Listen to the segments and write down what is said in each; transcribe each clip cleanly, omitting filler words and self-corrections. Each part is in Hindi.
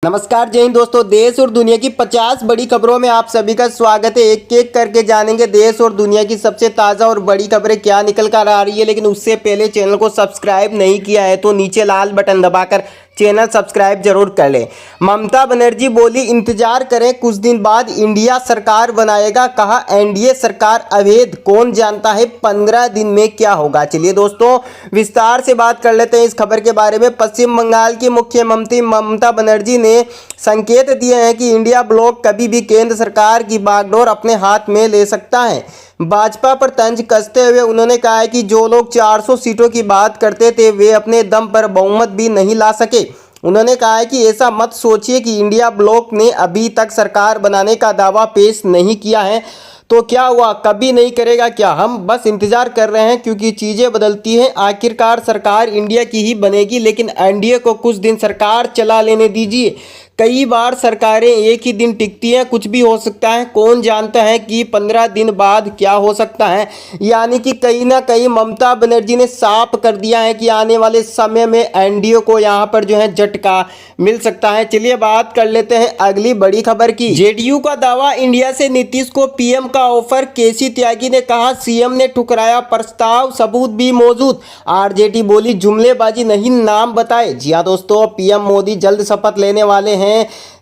नमस्कार जय हिंद दोस्तों। देश और दुनिया की 50 बड़ी खबरों में आप सभी का स्वागत है। एक एक करके जानेंगे देश और दुनिया की सबसे ताज़ा और बड़ी खबरें क्या निकल कर आ रही है। लेकिन उससे पहले चैनल को सब्सक्राइब नहीं किया है तो नीचे लाल बटन दबाकर चैनल सब्सक्राइब जरूर कर लें। ममता बनर्जी बोली इंतजार करें, कुछ दिन बाद इंडिया सरकार बनाएगा। कहा एनडीए सरकार अवैध, कौन जानता है 15 दिन में क्या होगा। चलिए दोस्तों विस्तार से बात कर लेते हैं इस खबर के बारे में। पश्चिम बंगाल की मुख्यमंत्री ममता बनर्जी ने संकेत दिए हैं कि इंडिया ब्लॉक कभी भी केंद्र सरकार की बागडोर अपने हाथ में ले सकता है। भाजपा पर तंज कसते हुए उन्होंने कहा है कि जो लोग 400 सीटों की बात करते थे वे अपने दम पर बहुमत भी नहीं ला सके। उन्होंने कहा है कि ऐसा मत सोचिए कि इंडिया ब्लॉक ने अभी तक सरकार बनाने का दावा पेश नहीं किया है तो क्या हुआ, कभी नहीं करेगा क्या। हम बस इंतजार कर रहे हैं क्योंकि चीज़ें बदलती हैं। आखिरकार सरकार इंडिया की ही बनेगी, लेकिन एनडीए को कुछ दिन सरकार चला लेने दीजिए। कई बार सरकारें एक ही दिन टिकती हैं, कुछ भी हो सकता है। कौन जानता है कि 15 दिन बाद क्या हो सकता है। यानी कि कहीं ना कहीं ममता बनर्जी ने साफ कर दिया है कि आने वाले समय में एनडीए को यहाँ पर जो है झटका मिल सकता है। चलिए बात कर लेते हैं अगली बड़ी खबर की। जेडीयू का दावा, इंडिया से नीतीश को पीएम का ऑफर। केसी त्यागी ने कहा सीएम ने ठुकराया प्रस्ताव, सबूत भी मौजूद। आरजेडी बोली जुमलेबाजी नहीं, नाम बताए। जी हाँ दोस्तों, पीएम मोदी जल्द शपथ लेने वाले हैं,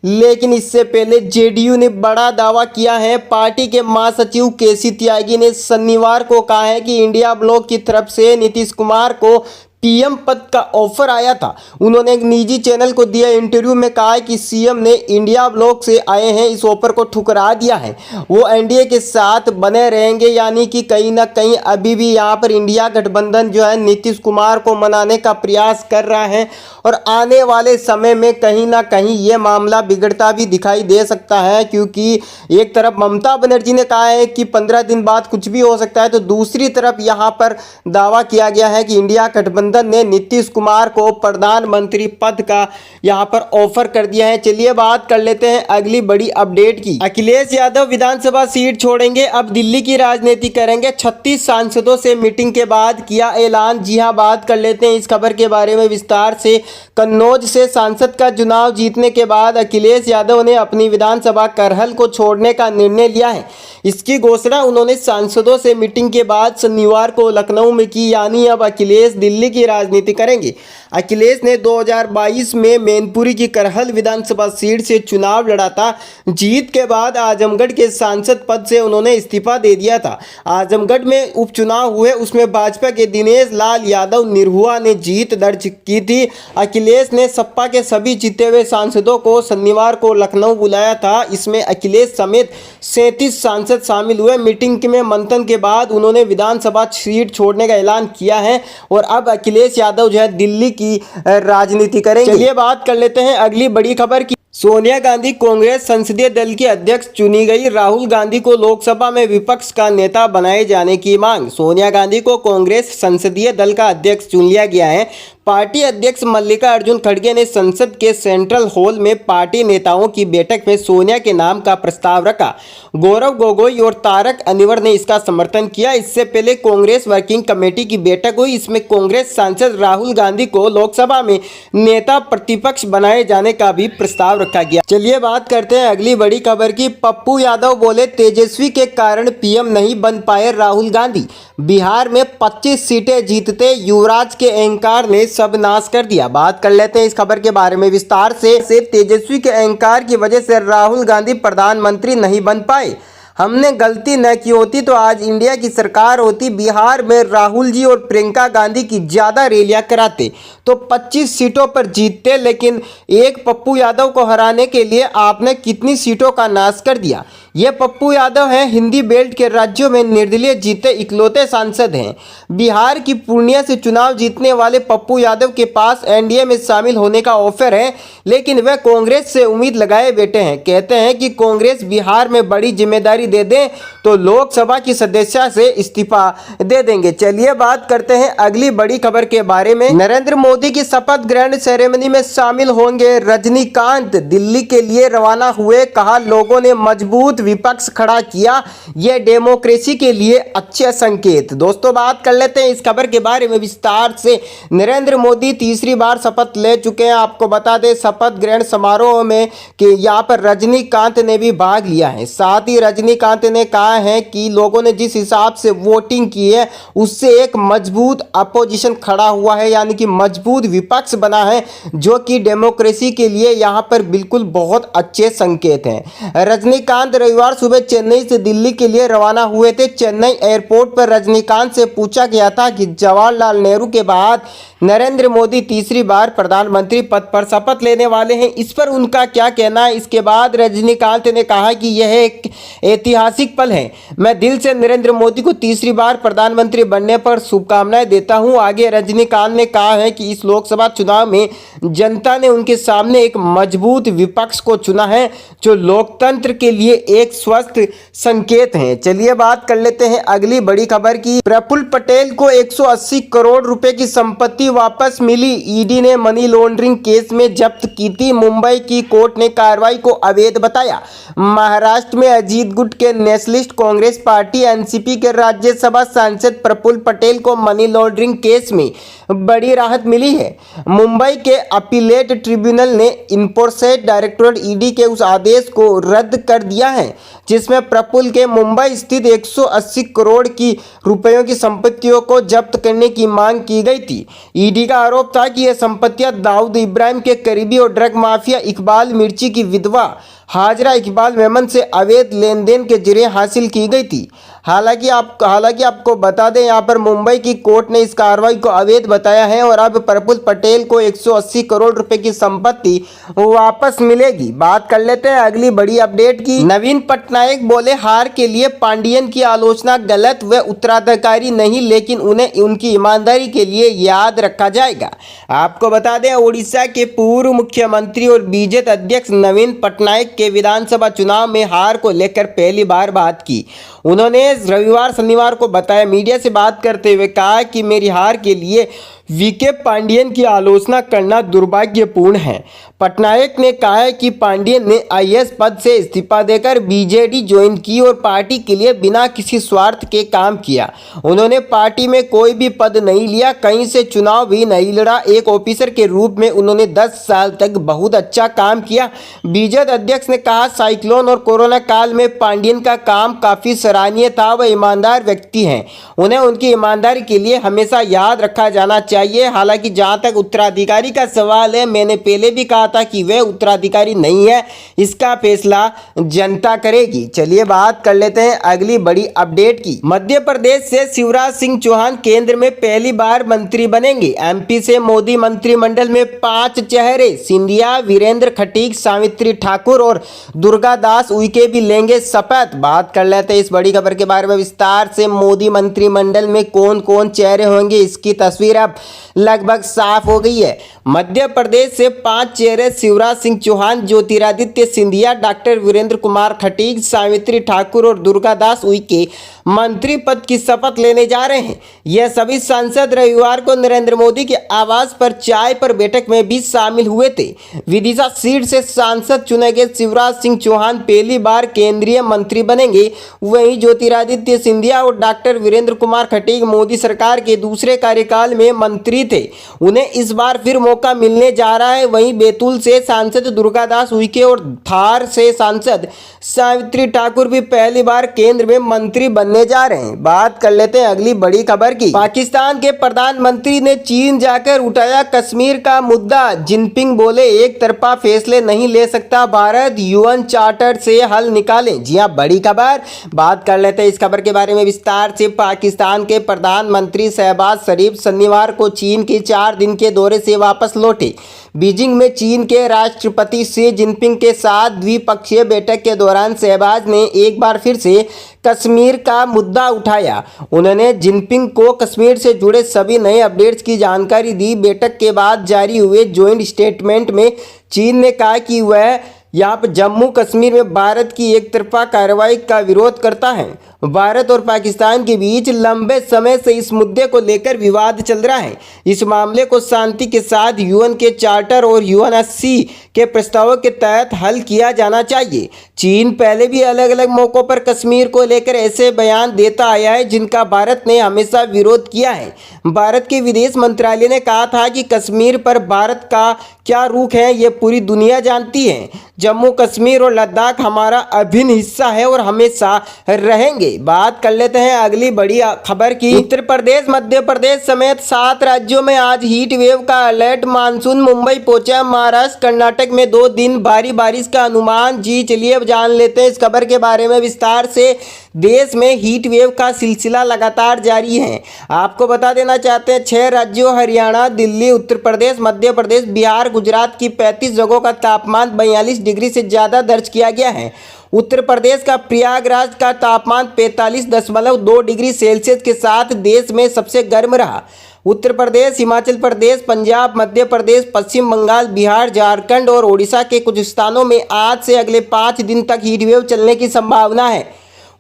लेकिन इससे पहले जेडीयू ने बड़ा दावा किया है। पार्टी के महासचिव केसी त्यागी ने शनिवार को कहा है कि इंडिया ब्लॉक की तरफ से नीतीश कुमार को पीएम पद का ऑफर आया था। उन्होंने एक निजी चैनल को दिए इंटरव्यू में कहा कि सीएम ने इंडिया ब्लॉक से आए हैं इस ऑफर को ठुकरा दिया है, वो एनडीए के साथ बने रहेंगे। यानी कि कहीं ना कहीं अभी भी यहाँ पर इंडिया गठबंधन जो है नीतीश कुमार को मनाने का प्रयास कर रहा है और आने वाले समय में कहीं ना कहीं ये मामला बिगड़ता भी दिखाई दे सकता है, क्योंकि एक तरफ ममता बनर्जी ने कहा है कि 15 दिन बाद कुछ भी हो सकता है, तो दूसरी तरफ यहाँ पर दावा किया गया है कि इंडिया गठबंधन ने नीतीश कुमार को प्रधानमंत्री पद का यहां पर ऑफर कर दिया है। चलिए बात कर लेते हैं अगली बड़ी अपडेट की। अखिलेश यादव विधानसभा सीट छोड़ेंगे, अब दिल्ली की राजनीति करेंगे। 36 सांसदों से मीटिंग के बाद किया ऐलान। जी हां, बात कर लेते हैं इस खबर के बारे में विस्तार से। कन्नौज से सांसद का चुनाव जीतने के बाद अखिलेश यादव ने अपनी विधानसभा करहल को छोड़ने का निर्णय लिया है। इसकी घोषणा उन्होंने सांसदों से मीटिंग के बाद शनिवार को लखनऊ में की। यानी अब अखिलेश दिल्ली की राजनीति करेंगे। अखिलेश ने 2022 में मैनपुरी की करहल विधानसभा सीट से चुनाव लड़ा था। जीत के बाद आजमगढ़ के सांसद पद से उन्होंने इस्तीफा दे दिया था। आजमगढ़ में उपचुनाव हुए, उसमें भाजपा के दिनेश लाल यादव निरहुआ ने जीत दर्ज की थी। अखिलेश ने सपा के सभी जीते हुए सांसदों को शनिवार को लखनऊ बुलाया था। इसमें अखिलेश समेत 37 सांसद शामिल हुए। मीटिंग में मंथन के बाद उन्होंने विधानसभा सीट छोड़ने का ऐलान किया है और अब अखिलेश यादव जो है दिल्ली की राजनीति करेंगे। चलिए बात कर लेते हैं अगली बड़ी खबर की। सोनिया गांधी कांग्रेस संसदीय दल की अध्यक्ष चुनी गई। राहुल गांधी को लोकसभा में विपक्ष का नेता बनाए जाने की मांग। सोनिया गांधी को कांग्रेस संसदीय दल का अध्यक्ष चुन लिया गया है। पार्टी अध्यक्ष मल्लिकार्जुन खड़गे ने संसद के सेंट्रल हॉल में पार्टी नेताओं की बैठक में सोनिया के नाम का प्रस्ताव रखा। गौरव गोगोई और तारक अनवर ने इसका समर्थन किया। इससे पहले कांग्रेस वर्किंग कमेटी की बैठक हुई। इसमें कांग्रेस सांसद राहुल गांधी को लोकसभा में नेता प्रतिपक्ष बनाए जाने का भी प्रस्ताव रखा गया। चलिए बात करते हैं अगली बड़ी खबर की। पप्पू यादव बोले तेजस्वी के कारण पीएम नहीं बन पाए राहुल गांधी। बिहार में 25 सीटें जीतते युवराज के अहंकार ने सब नाश कर दिया। बात कर लेते हैं इस खबर के बारे में विस्तार से। तेजस्वी के अहंकार की वजह से राहुल गांधी प्रधानमंत्री नहीं बन पाए। हमने गलती न की होती तो आज इंडिया की सरकार होती। बिहार में राहुल जी और प्रियंका गांधी की ज़्यादा रैलियां कराते तो 25 सीटों पर जीतते, लेकिन एक पप्पू यादव को हराने के लिए आपने कितनी सीटों का नाश कर दिया। ये पप्पू यादव हैं, हिंदी बेल्ट के राज्यों में निर्दलीय जीते इकलौते सांसद हैं। बिहार की पूर्णिया से चुनाव जीतने वाले पप्पू यादव के पास एनडीए में शामिल होने का ऑफर है, लेकिन वह कांग्रेस से उम्मीद लगाए बैठे हैं। कहते हैं कि कांग्रेस बिहार में बड़ी जिम्मेदारी दे दें तो लोकसभा की सदस्यता से इस्तीफा दे देंगे। चलिए बात करते हैं अगली बड़ी खबर के बारे में। नरेंद्र मोदी की शपथ ग्रहण सेरेमनी में शामिल होंगे रजनीकांत। दिल्ली के लिए रवाना हुए, कहा लोगों ने मजबूत विपक्ष खड़ा किया, यह डेमोक्रेसी के लिए अच्छे संकेत। दोस्तों बात कर लेते हैं इस खबर के बारे में विस्तार से। नरेंद्र मोदी तीसरी बार शपथ ले चुके हैं। आपको बता दें शपथ ग्रहण समारोह में कि यहाँ पर रजनीकांत ने भी भाग लिया है। साथ ही रजनीकांत ने कहा है कि लोगों ने जिस हिसाब से वोटिंग की है उससे एक मजबूत अपोजिशन खड़ा हुआ है, यानी कि मजबूत विपक्ष बना है, जो कि डेमोक्रेसी के लिए यहाँ पर बिल्कुल बहुत अच्छे संकेत हैं। रजनीकांत रविवार सुबह चेन्नई से दिल्ली के लिए रवाना हुए थे। चेन्नई एयरपोर्ट पर रजनीकांत से पूछा गया था कि जवाहरलाल नेहरू के बाद नरेंद्र मोदी तीसरी बार प्रधानमंत्री पद पर शपथ लेने वाले हैं, इस पर उनका क्या कहना है। इसके बाद रजनीकांत ने कहा कि यह एक ऐतिहासिक पल है। मैं दिल से नरेंद्र मोदी को तीसरी बार प्रधानमंत्री बनने पर शुभकामनाएं देता हूं। आगे रजनीकांत ने कहा है कि इस लोकसभा चुनाव में जनता ने उनके सामने एक मजबूत विपक्ष को चुना है, जो लोकतंत्र के लिए एक स्वस्थ संकेत है। चलिए बात कर लेते हैं अगली बड़ी खबर की। प्रफुल्ल पटेल को 180 करोड़ रुपए की संपत्ति वापस मिली। ईडी ने मनी लॉन्ड्रिंग केस में जब्त की थी। मुंबई की कोर्ट ने कार्रवाई को अवैध बताया। महाराष्ट्र में अजीत गुट के नेशनलिस्ट कांग्रेस पार्टी एनसीपी के राज्यसभा सांसद प्रफुल्ल पटेल को मनी लॉन्ड्रिंग केस में बड़ी राहत मिली है। मुंबई के अपीलेट ट्रिब्यूनल ने इन्फोर्समेंट डायरेक्टोरेट ईडी के उस आदेश को रद्द कर दिया है जिसमें प्रफुल्ल के मुंबई स्थित 180 करोड़ की रुपयों की संपत्तियों को जब्त करने की मांग की गई थी। ईडी का आरोप था कि यह संपत्तियां दाऊद इब्राहिम के करीबी और ड्रग माफिया इकबाल मिर्ची की विधवा हाजरा इकबाल मेमन से अवैध लेन देन के जरिए हासिल की गई थी। हालांकि आपको बता दें यहाँ पर मुंबई की कोर्ट ने इस कार्रवाई को अवैध बताया है और अब प्रफुल्ल पटेल को 180 करोड़ रुपए की संपत्ति वापस मिलेगी। बात कर लेते हैं अगली बड़ी अपडेट की। नवीन पटनायक बोले हार के लिए पांडियन की आलोचना गलत व उत्तराधिकारी नहीं, लेकिन उन्हें उनकी ईमानदारी के लिए याद रखा जाएगा। आपको बता दें उड़ीसा के पूर्व मुख्यमंत्री और बीजेपी अध्यक्ष नवीन पटनायक के विधानसभा चुनाव में हार को लेकर पहली बार बात की। उन्होंने रविवार शनिवार को बताया, मीडिया से बात करते हुए कहा कि मेरी हार के लिए वीके पांडियन की आलोचना करना दुर्भाग्यपूर्ण है। पटनायक ने कहा है कि पांडियन ने आईएएस पद से इस्तीफा देकर बीजेडी ज्वाइन की और पार्टी के लिए बिना किसी स्वार्थ के काम किया। उन्होंने पार्टी में कोई भी पद नहीं लिया, कहीं से चुनाव भी नहीं लड़ा। एक ऑफिसर के रूप में उन्होंने 10 साल तक बहुत अच्छा काम किया। बीजेपी अध्यक्ष ने कहा साइक्लोन और कोरोना काल में पांडियन का काम काफी सराहनीय था। वह ईमानदार व्यक्ति हैं, उन्हें उनकी ईमानदारी के लिए हमेशा याद रखा जाना चाहिए। हालांकि जहां तक उत्तराधिकारी का सवाल है, मैंने पहले भी कहा था कि वह उत्तराधिकारी नहीं है, इसका फैसला जनता करेगी। चलिए बात कर लेते हैं अगली बड़ी अपडेट की। मध्य प्रदेश से शिवराज सिंह चौहान केंद्र में पहली बार मंत्री बनेंगे। एमपी से मोदी मंत्रिमंडल में 5 चेहरे सिंधिया, वीरेंद्र खटीक, सावित्री ठाकुर और दुर्गादास उइके भी लेंगे शपथ। बात कर लेते हैं इस बड़ी खबर के बारे में विस्तार से। मोदी मंत्रिमंडल में कौन कौन चेहरे होंगे, इसकी तस्वीर अब लगभग साफ हो गई है। मध्य प्रदेश से 5 चेहरे शिवराज सिंह चौहान, ज्योतिरादित्य सिंधिया, डॉक्टर वीरेंद्र कुमार खटीक, सावित्री ठाकुर और दुर्गादास उइके मंत्री पद की शपथ लेने जा रहे हैं। यह सभी सांसद रविवार को नरेंद्र मोदी के आवास पर चाय पर बैठक में भी शामिल हुए थे। विदिशा सीट से सांसद चुने गए शिवराज सिंह चौहान पहली बार केंद्रीय मंत्री बनेंगे। वहीं ज्योतिरादित्य सिंधिया और डॉक्टर वीरेंद्र कुमार खटीक मोदी सरकार के दूसरे कार्यकाल में मंत्री थे, उन्हें इस बार फिर मौका मिलने जा रहा है। वहीं बैतूल से सांसद दुर्गादास उइके और धार से सांसद सावित्री ठाकुर भी पहली बार केंद्र में मंत्री बनने जा रहे हैं। बात कर लेते हैं अगली बड़ी खबर की। पाकिस्तान के प्रधानमंत्री ने चीन जाकर उठाया कश्मीर का मुद्दा। जिनपिंग बोले एक तरफा फैसले नहीं ले सकता भारत, यूएन चार्टर से हल निकालें। जी हां, बड़ी खबर। बात कर लेते हैं इस खबर के बारे में विस्तार से। पाकिस्तान के प्रधानमंत्री शहबाज शरीफ शनिवार को चीन के 4 दिन के दौरे से वापस लौटे। बीजिंग में चीन के राष्ट्रपति शी जिनपिंग के साथ द्विपक्षीय बैठक के दौरान शहबाज ने एक बार फिर से कश्मीर का मुद्दा उठाया। उन्होंने जिनपिंग को कश्मीर से जुड़े सभी नए अपडेट्स की जानकारी दी। बैठक के बाद जारी हुए ज्वाइंट स्टेटमेंट में चीन ने कहा कि वह यहाँ पर जम्मू कश्मीर में भारत की एक तरफा कार्रवाई का विरोध करता है। भारत और पाकिस्तान के बीच लंबे समय से इस मुद्दे को लेकर विवाद चल रहा है। इस मामले को शांति के साथ यूएन के चार्टर और यूएनएससी के प्रस्तावों के तहत हल किया जाना चाहिए। चीन पहले भी अलग अलग मौकों पर कश्मीर को लेकर ऐसे बयान देता आया है जिनका भारत ने हमेशा विरोध किया है। भारत के विदेश मंत्रालय ने कहा था कि कश्मीर पर भारत का क्या रुख है ये पूरी दुनिया जानती है। जम्मू कश्मीर और लद्दाख हमारा अभिन्न हिस्सा है और हमेशा रहेंगे। बात कर लेते हैं अगली बड़ी खबर की। उत्तर प्रदेश, मध्य प्रदेश समेत 7 राज्यों में आज हीट वेव का अलर्ट। मानसून मुंबई पहुंचा। महाराष्ट्र, कर्नाटक में 2 दिन भारी बारिश का अनुमान। जी चलिए अब जान लेते हैं इस खबर के बारे में विस्तार से। देश में हीट वेव का सिलसिला लगातार जारी है। आपको बता देना चाहते हैं 6 राज्यों हरियाणा, दिल्ली, उत्तर प्रदेश, मध्य प्रदेश, बिहार, गुजरात की 35 जगहों का तापमान 42 डिग्री से ज़्यादा दर्ज किया गया है। उत्तर प्रदेश का प्रयागराज का तापमान 45.2 डिग्री सेल्सियस के साथ देश में सबसे गर्म रहा। उत्तर प्रदेश, हिमाचल प्रदेश, पंजाब, मध्य प्रदेश, पश्चिम बंगाल, बिहार, झारखंड और ओडिशा के कुछ स्थानों में आज से अगले 5 दिन तक हीटवेव चलने की संभावना है।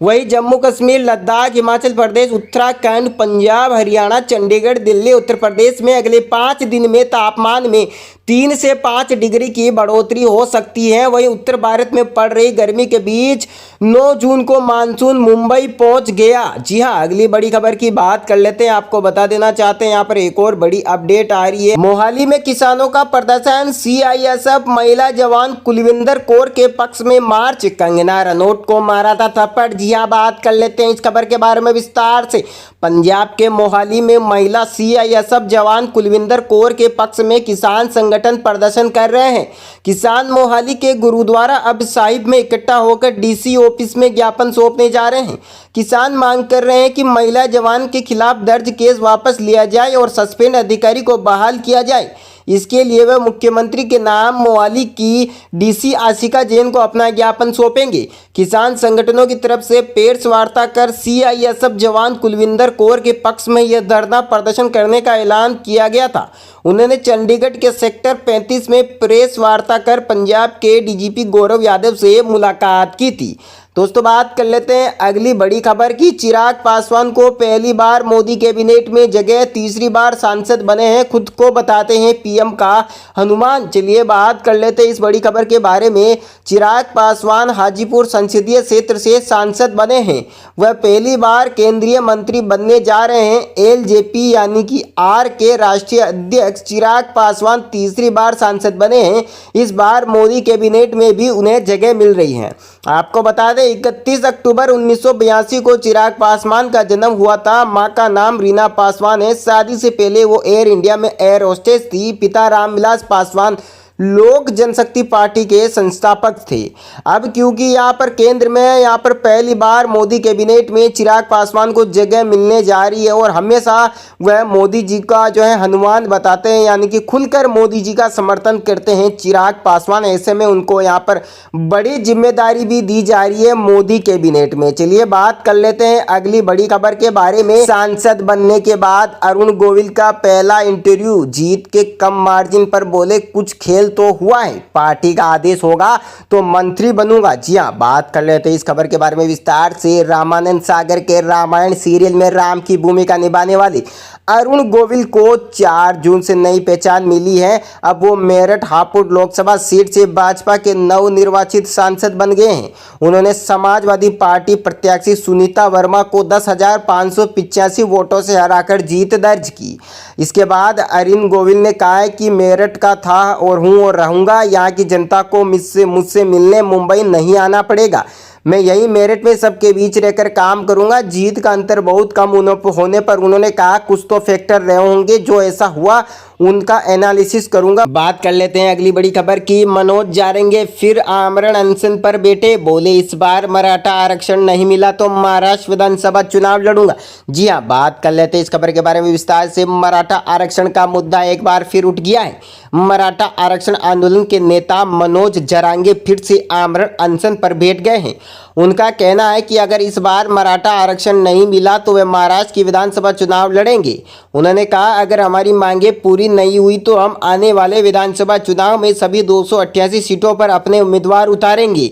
वहीं जम्मू कश्मीर, लद्दाख, हिमाचल प्रदेश, उत्तराखंड, पंजाब, हरियाणा, चंडीगढ़, दिल्ली, उत्तर प्रदेश में अगले 5 दिन में तापमान में 3 से 5 डिग्री की बढ़ोतरी हो सकती है। वहीं उत्तर भारत में पड़ रही गर्मी के बीच 9 जून को मानसून मुंबई पहुंच गया। जी हां, अगली बड़ी खबर की बात कर लेते हैं। आपको बता देना चाहते हैं यहाँ पर एक और बड़ी अपडेट आ रही है। मोहाली में किसानों का प्रदर्शन। सीआईएसएफ महिला जवान कुलविंदर कौर के पक्ष में मार्च। कंगना रनौत को मारा था थप्पड़। जी हां, बात कर लेते हैं इस खबर के बारे में विस्तार से। पंजाब के मोहाली में महिला सीआईएसएफ जवान कुलविंदर कौर के पक्ष में किसान संगठन प्रदर्शन कर रहे हैं। किसान मोहाली के गुरुद्वारा अब साहिब में इकट्ठा होकर डीसी ऑफिस में ज्ञापन सौंपने जा रहे हैं। किसान मांग कर रहे हैं कि महिला जवान के खिलाफ दर्ज केस वापस लिया जाए और सस्पेंड अधिकारी को बहाल किया जाए। इसके लिए वह मुख्यमंत्री के नाम मोहाली की डीसी आशिका जैन को अपना ज्ञापन सौंपेंगे। किसान संगठनों की तरफ से प्रेस वार्ता कर सीआईएसएफ जवान कुलविंदर कौर के पक्ष में यह धरना प्रदर्शन करने का ऐलान किया गया था। उन्होंने चंडीगढ़ के सेक्टर 35 में प्रेस वार्ता कर पंजाब के डीजीपी गौरव यादव से मुलाकात की थी। दोस्तों बात कर लेते हैं अगली बड़ी खबर की। चिराग पासवान को पहली बार मोदी कैबिनेट में जगह, तीसरी बार सांसद बने हैं। खुद को बताते हैं पीएम का हनुमान। चलिए बात कर लेते हैं इस बड़ी खबर के बारे में। चिराग पासवान हाजीपुर संसदीय क्षेत्र से सांसद बने हैं। वह पहली बार केंद्रीय मंत्री बनने जा रहे हैं। एलजेपी यानी कि आर के राष्ट्रीय अध्यक्ष चिराग पासवान तीसरी बार सांसद बने हैं। इस बार मोदी कैबिनेट में भी उन्हें जगह मिल रही है। आपको बता दें 31 अक्टूबर 1982 को चिराग पासवान का जन्म हुआ था। मां का नाम रीना पासवान है। शादी से पहले वो एयर इंडिया में एयर होस्टेस थी। पिता रामविलास पासवान लोक जनशक्ति पार्टी के संस्थापक थे। अब क्योंकि यहाँ पर केंद्र में यहाँ पर पहली बार मोदी कैबिनेट में चिराग पासवान को जगह मिलने जा रही है और हमेशा वह मोदी जी का जो है हनुमान बताते हैं, यानी कि खुलकर मोदी जी का समर्थन करते हैं चिराग पासवान। ऐसे में उनको यहाँ पर बड़ी जिम्मेदारी भी दी जा रही है मोदी कैबिनेट में। चलिए बात कर लेते हैं अगली बड़ी खबर के बारे में। सांसद बनने के बाद अरुण गोविल का पहला इंटरव्यू। जीत के कम मार्जिन पर बोले कुछ खेल तो हुआ है, पार्टी का आदेश होगा तो मंत्री बनूंगा। जी हां, बात कर लेते हैं इस खबर के बारे में विस्तार से। रामानंद सागर के रामायण सीरियल में राम की भूमिका निभाने वाले अरुण गोविल को 4 जून से नई पहचान मिली है। अब वो मेरठ हापुड़ लोकसभा सीट से भाजपा के नवनिर्वाचित सांसद बन गए हैं। उन्होंने समाजवादी पार्टी प्रत्याशी सुनीता वर्मा को 10,585 वोटों से हराकर जीत दर्ज की। इसके बाद अरुण गोविल ने कहा है कि मेरठ का था और हूँ और रहूँगा। यहाँ की जनता को मुझसे मिलने मुंबई नहीं आना पड़ेगा। मैं यही मेरिट में सबके बीच रहकर काम करूंगा। जीत का अंतर बहुत कम होने पर उन्होंने कहा कुछ तो फैक्टर रहे होंगे, जो ऐसा हुआ उनका एनालिसिस करूंगा। बात कर लेते हैं अगली बड़ी खबर की। मनोज जारेंगे फिर आमरण अनशन पर बैठे। बोले इस बार मराठा आरक्षण नहीं मिला तो महाराष्ट्र विधानसभा चुनाव लड़ूंगा। जी हाँ, बात कर लेते हैं इस खबर के बारे में विस्तार से। मराठा आरक्षण का मुद्दा एक बार फिर उठ गया है। मराठा आरक्षण आंदोलन के नेता मनोज जारंगे फिर से आमरण अनशन पर बैठ गए हैं। उनका कहना है कि अगर इस बार मराठा आरक्षण नहीं मिला तो वे महाराष्ट्र की विधानसभा चुनाव लड़ेंगे। उन्होंने कहा अगर हमारी मांगे पूरी नहीं हुई तो हम आने वाले विधानसभा चुनाव में सभी 288 सीटों पर अपने उम्मीदवार उतारेंगे।